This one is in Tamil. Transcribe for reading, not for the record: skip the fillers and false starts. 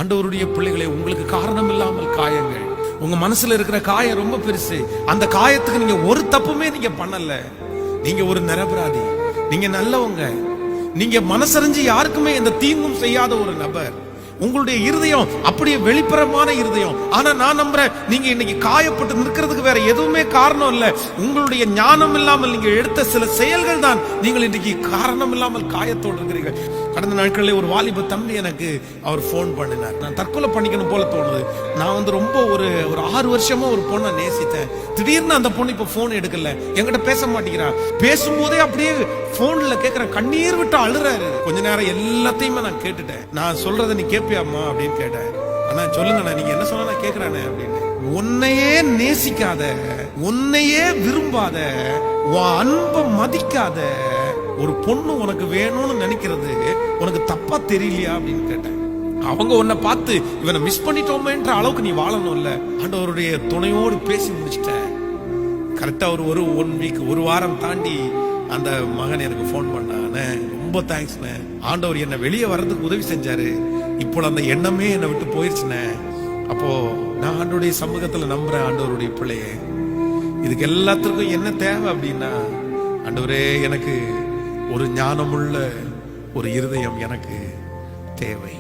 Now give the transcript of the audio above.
ஆண்டவருடைய பிள்ளைகளை, உங்களுக்கு காரணம் இல்லாமல் காயங்கள், உங்க மனசுல இருக்கிற காயம் ரொம்ப பெருசு. அந்த காயத்துக்கு நீங்க ஒரு தப்புமே நீங்க பண்ணல. நீங்க ஒரு நிரபராதி, நீங்க நல்லவங்க, நீங்க மனசறிஞ்சு யாருக்குமே எந்த தீங்கும் செய்யாத ஒரு நபர். உங்களுடைய இருதயம் அப்படியே வெளிப்புறமான இருதயம். ஆனா நான் நம்புறேன், நீங்க இன்னைக்கு காயப்பட்டு நிற்கிறதுக்கு வேற எதுவுமே காரணம் இல்ல. உங்களுடைய ஞானம் இல்லாமல் நீங்க எடுத்த சில செயல்கள் தான் நீங்கள் இன்னைக்கு காரணம் இல்லாமல் காயத்தோடு இருக்கிறீர்கள். கடந்த நாட்களில் ஒரு வாலிப தம்பி எனக்கு அவர் போன் பண்ணினார். நான் தற்கொலை பண்ணிக்கணும் போல தோணுது. நான் ரொம்ப ஒரு 6 வருஷமா ஒரு பொண்ணை நேசித்தேன். திடீர்னு அந்த பொண்ணு இப்ப போன் எடுக்கல, என்கிட்ட பேச மாட்டேங்கிறான். பேசும்போதே அப்படியே போன்ல கேட்கிற கண்ணீர் விட்டு அழுறாரு. கொஞ்ச நேரம் எல்லாத்தையுமே நான் கேட்டுட்டேன். நான் சொல்றதை நீ கேட்பியாமா அப்படின்னு கேட்டேன். ஆனா சொல்லுங்க, நீங்க என்ன சொன்னா நான் கேட்கிறானே அப்படின்னு. உன்னையே நேசிக்காத, உன்னையே விரும்பாத, உன் அன்பை மதிக்காத ஒரு பொண்ணு உனக்கு வேணும்னு நினைக்கிறது உனக்கு தப்பா தெரியலையா அப்படின்னு கேட்டேன். அவங்க உன்னை பார்த்து இவனை மிஸ் பண்ணிட்டோமேன்ற அளவுக்கு நீ வாழணும் இல்ல. ஆண்டவருடைய துணையோடு பேசி முடிச்சிட்டேன். கரெக்டா ஒரு 1 வீக், ஒரு வாரம் தாண்டி அந்த மகன் எனக்கு போன் பண்ணானே, ரொம்ப தேங்க்ஸ்ண்ணே, ஆண்டவர் என்னை வெளியே வர்றதுக்கு உதவி செஞ்சாரு, இப்போ அந்த எண்ணமே என்னை விட்டு போயிருச்சுண்ணே. அப்போ நான் ஆண்டவருடைய சமூகத்துல நம்புறேன், ஆண்டவருடைய பிள்ளையே, இதுக்கு எல்லாத்துக்கும் என்ன தேவை அப்படின்னா, ஆண்டவரே எனக்கு ஒரு ஞானமுள்ள ஒரு இருதயம் எனக்கு தேவை.